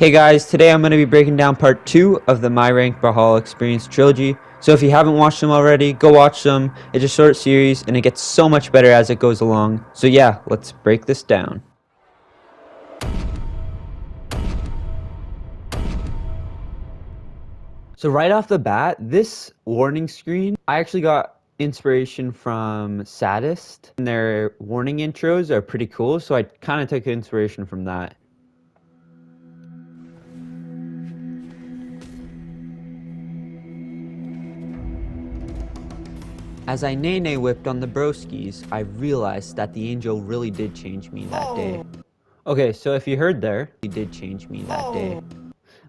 Hey guys, today I'm going to be breaking down part 2 of the My Rank Brawlhalla Experience trilogy. So if you haven't watched them already, go watch them. It's a short series and it gets so much better as it goes along. So yeah, let's break this down. So right off the bat, this warning screen, I actually got inspiration from Saddest. And their warning intros are pretty cool, so I kind of took inspiration from that. As I nay-nay whipped on the broskies, I realized that the angel really did change me that day. Okay, so if you heard there, he did change me that day.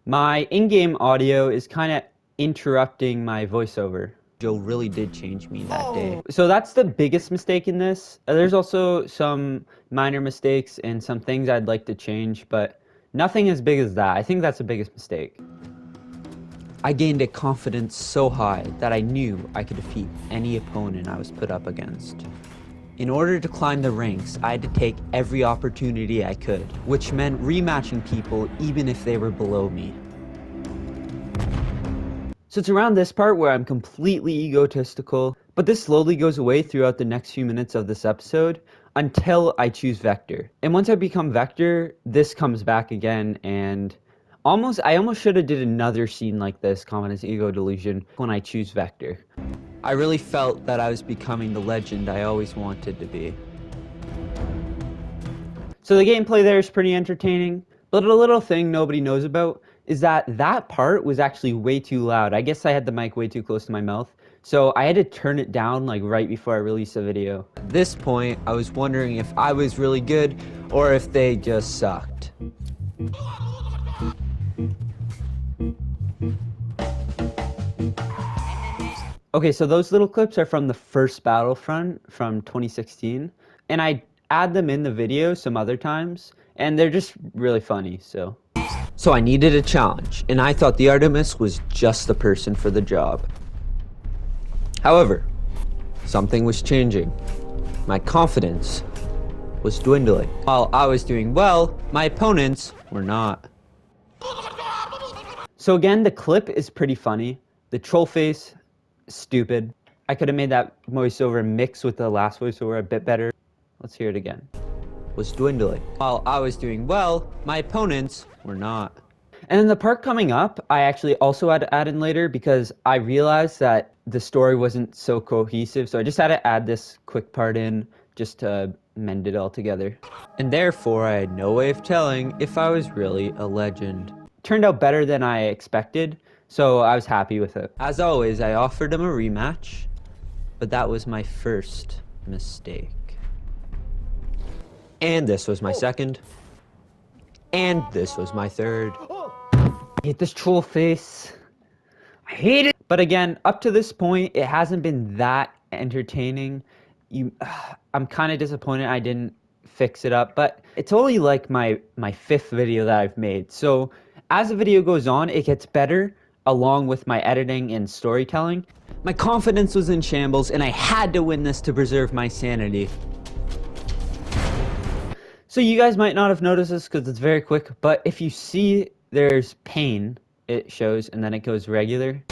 My in-game audio is kind of interrupting my voiceover. Joe really did change me that day. So that's the biggest mistake in this. There's also some minor mistakes and some things I'd like to change, but nothing as big as that. I think that's the biggest mistake. I gained a confidence so high that I knew I could defeat any opponent I was put up against. In order to climb the ranks, I had to take every opportunity I could, which meant rematching people even if they were below me. So it's around this part where I'm completely egotistical, but this slowly goes away throughout the next few minutes of this episode until I choose Vector. And once I become Vector, this comes back again, and I almost should have did another scene like this, confidence ego delusion, when I choose Vector. I really felt that I was becoming the legend I always wanted to be. So the gameplay there is pretty entertaining, but a little thing nobody knows about is that that part was actually way too loud. I guess I had the mic way too close to my mouth, so I had to turn it down like right before I released the video. At this point, I was wondering if I was really good or if they just sucked. Okay, so those little clips are from the first Battlefront from 2016, and I add them in the video some other times, and they're just really funny, so. So I needed a challenge, and I thought the Artemis was just the person for the job. However, something was changing. My confidence was dwindling. While I was doing well, my opponents were not. So again, the clip is pretty funny. The troll face, stupid. I could have made that voiceover mix with the last voiceover a bit better. Let's hear it again. Was dwindling. While I was doing well, my opponents were not. And then the part coming up, I actually also had to add in later because I realized that the story wasn't so cohesive, so I just had to add this quick part in just to mend it all together. And therefore, I had no way of telling if I was really a legend. Turned out better than I expected, so I was happy with it. As always, I offered him a rematch, but that was my first mistake. And this was my second. And this was my third. I hate this troll face. I hate it. But again, up to this point, it hasn't been that entertaining. I'm kind of disappointed I didn't fix it up, but it's only like my fifth video that I've made. So as the video goes on, it gets better along with my editing and storytelling. My confidence was in shambles, and I had to win this to preserve my sanity. So you guys might not have noticed this because it's very quick, but if you see there's pain, it shows, and then it goes regular.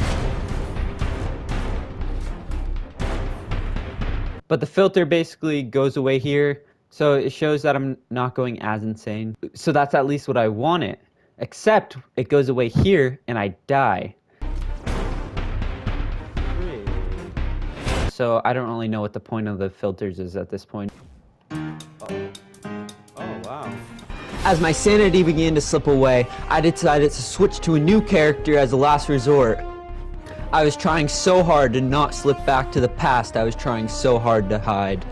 But the filter basically goes away here, so it shows that I'm not going as insane. So that's at least what I wanted, except it goes away here and I die. So I don't really know what the point of the filters is at this point. As my sanity began to slip away, I decided to switch to a new character as a last resort. I was trying so hard to not slip back to the past. I was trying so hard to hide.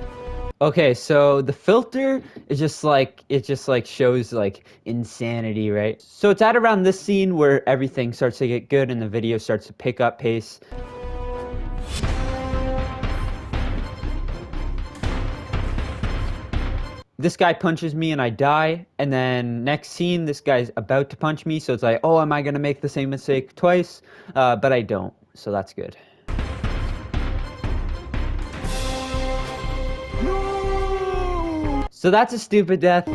Okay, so the filter is just like, it just like shows like insanity, right? So it's at around this scene where everything starts to get good and the video starts to pick up pace. This guy punches me and I die, and then next scene, this guy's about to punch me, so it's like, oh, am I gonna make the same mistake twice? But I don't, so that's good. No! So that's a stupid death.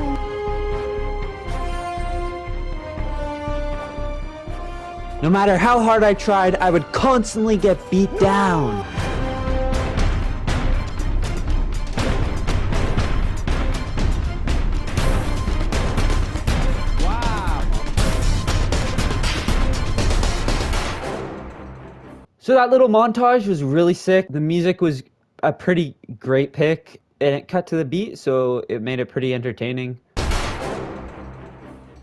No matter how hard I tried, I would constantly get beat down. So that little montage was really sick. The music was a pretty great pick, and it cut to the beat, so it made it pretty entertaining.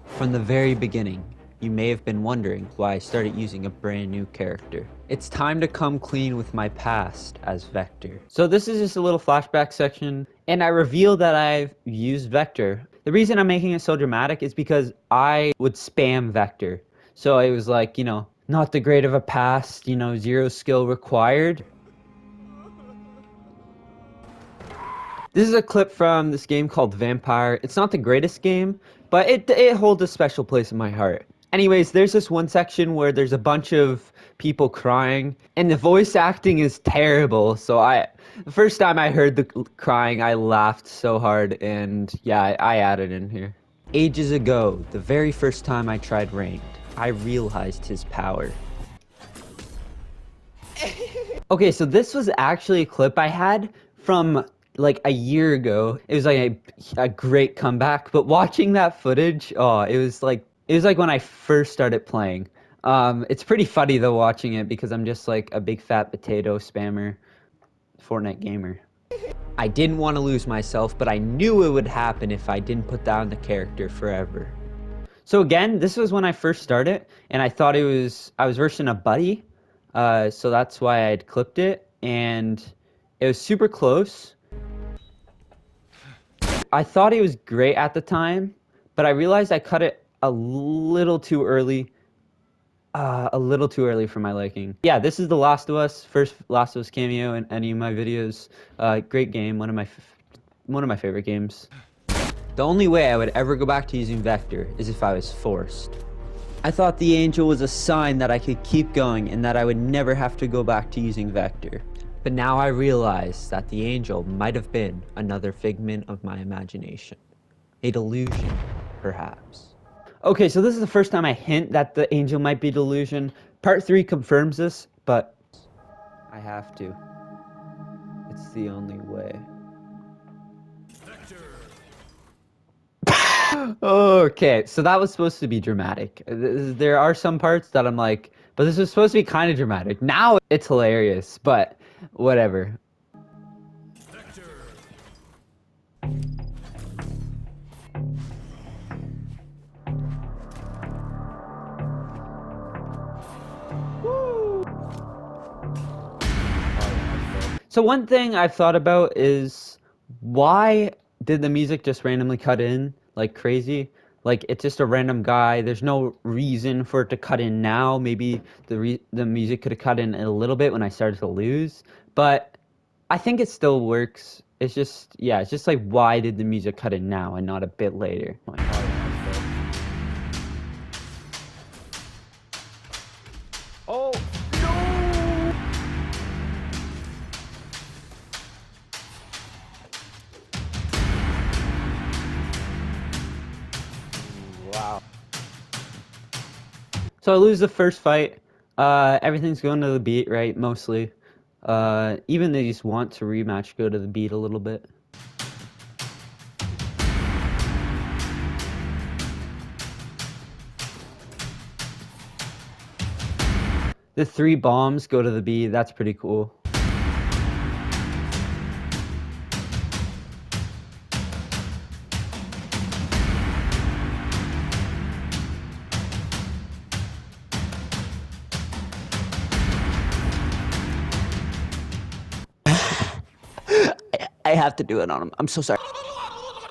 From the very beginning, you may have been wondering why I started using a brand new character. It's time to come clean with my past as Vector. So this is just a little flashback section, and I reveal that I've used Vector. The reason I'm making it so dramatic is because I would spam Vector. So it was like, you know, not the great of a past, you know, 0 skill required. This is a clip from this game called Vampire. It's not the greatest game, but it holds a special place in my heart. Anyways, there's this one section where there's a bunch of people crying, and the voice acting is terrible. So the first time I heard the crying, I laughed so hard, and yeah, I added in here. Ages ago, the very first time I tried ranked, I realized his power. Okay, so this was actually a clip I had from like a year ago. It was like a great comeback, but watching that footage, oh, it was like when I first started playing. It's pretty funny though watching it because I'm just like a big fat potato spammer Fortnite gamer. I didn't want to lose myself, but I knew it would happen if I didn't put down the character forever. So again, this was when I first started, and I thought I was versing a buddy, so that's why I had clipped it, and it was super close. I thought he was great at the time, but I realized I cut it a little too early for my liking. Yeah, this is The Last of Us, first Last of Us cameo in any of my videos. Great game, one of my favorite games. The only way I would ever go back to using Vector is if I was forced. I thought the angel was a sign that I could keep going and that I would never have to go back to using Vector. But now I realize that the angel might have been another figment of my imagination. A delusion, perhaps. Okay, so this is the first time I hint that the angel might be delusion. Part 3 confirms this, but I have to. It's the only way. Okay, so that was supposed to be dramatic. There are some parts that I'm like, but this was supposed to be kind of dramatic. Now it's hilarious, but whatever. So one thing I've thought about is why did the music just randomly cut in like crazy? Like it's just a random guy. There's no reason for it to cut in now. Maybe the music could have cut in a little bit when I started to lose, but I think it still works. It's just, yeah, it's just like, why did the music cut in now and not a bit later? Oh, no! Wow. So I lose the first fight. Everything's going to the beat, right? Mostly. Even these want to rematch go to the beat a little bit. The 3 bombs go to the beat. That's pretty cool. I have to do it on him. I'm so sorry.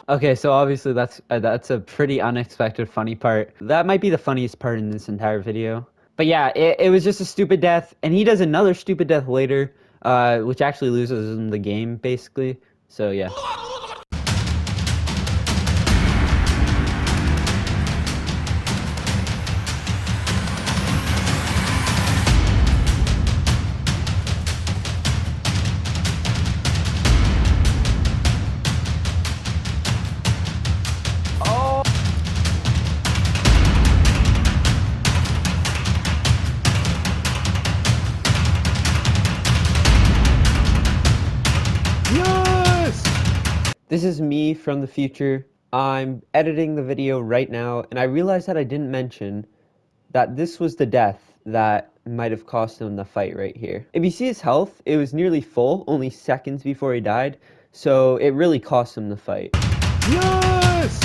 Okay, so obviously that's a pretty unexpected funny part. That might be the funniest part in this entire video. But yeah, it was just a stupid death, and he does another stupid death later, which actually loses him the game, basically. So yeah. This is me from the future. I'm editing the video right now, and I realized that I didn't mention that this was the death that might have cost him the fight right here. If you see his health, it was nearly full, only seconds before he died, so it really cost him the fight. Yes!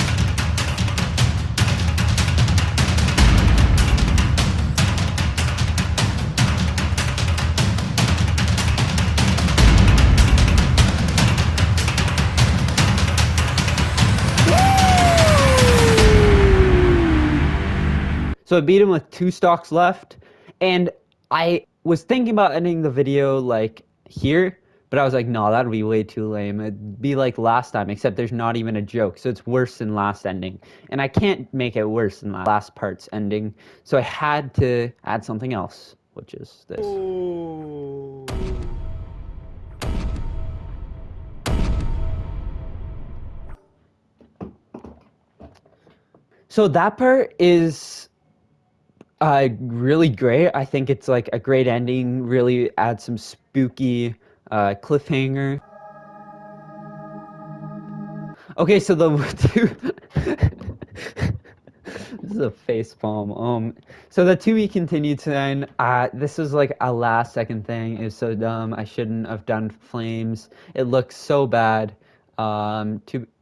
So I beat him with 2 stocks left, and I was thinking about ending the video like here, but I was like, no, that'd be way too lame. It'd be like last time, except there's not even a joke, so it's worse than last ending. And I can't make it worse than last part's ending, so I had to add something else, which is this. Ooh. So that part is really great. I think it's like a great ending, really adds some spooky cliffhanger. Okay, so the this is a face palm. So the to be continued sign, this was like a last second thing. It was so dumb. I shouldn't have done flames. It looks so bad.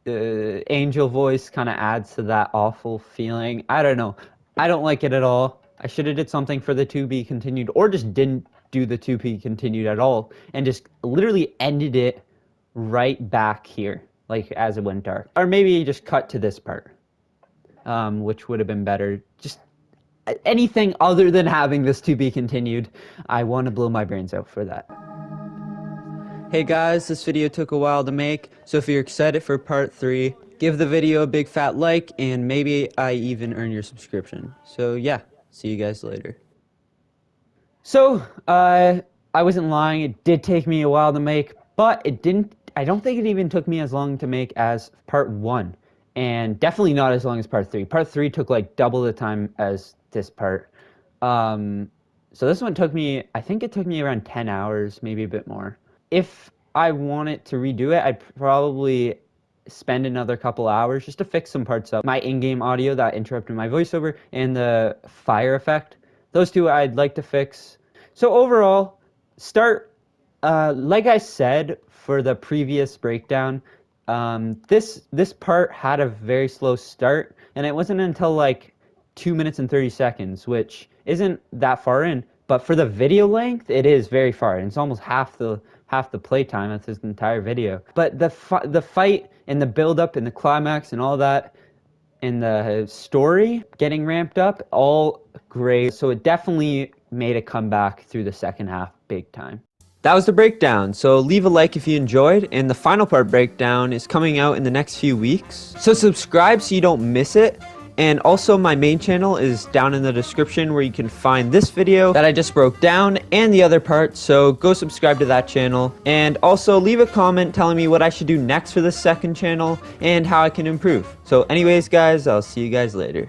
Angel voice kind of adds to that awful feeling. I don't know. I don't like it at all. I should have did something for the to be continued, or just didn't do the to be continued at all, and just literally ended it right back here, like as it went dark. Or maybe just cut to this part, which would have been better. Just anything other than having this to be continued. I want to blow my brains out for that. Hey guys, this video took a while to make, so if you're excited for part 3, give the video a big fat like, and maybe I even earn your subscription. So yeah, see you guys later. So, I wasn't lying, it did take me a while to make, but I don't think it even took me as long to make as part 1, and definitely not as long as part 3. Part 3 took like double the time as this part. So this one took me, I think it took me around 10 hours, maybe a bit more. If I wanted to redo it, I'd probably spend another couple hours just to fix some parts up. My in-game audio that interrupted my voiceover and the fire effect. Those two I'd like to fix. So overall, like I said for the previous breakdown, this part had a very slow start, and it wasn't until like 2 minutes and 30 seconds, which isn't that far in, but for the video length, it is very far, and it's almost half the playtime of this entire video. But the fight and the build-up and the climax and all that, and the story getting ramped up, all great. So it definitely made a comeback through the second half big time. That was the breakdown, so leave a like if you enjoyed, and the final part breakdown is coming out in the next few weeks. So subscribe so you don't miss it. And also my main channel is down in the description where you can find this video that I just broke down and the other parts, so go subscribe to that channel. And also leave a comment telling me what I should do next for this second channel and how I can improve. So anyways guys, I'll see you guys later.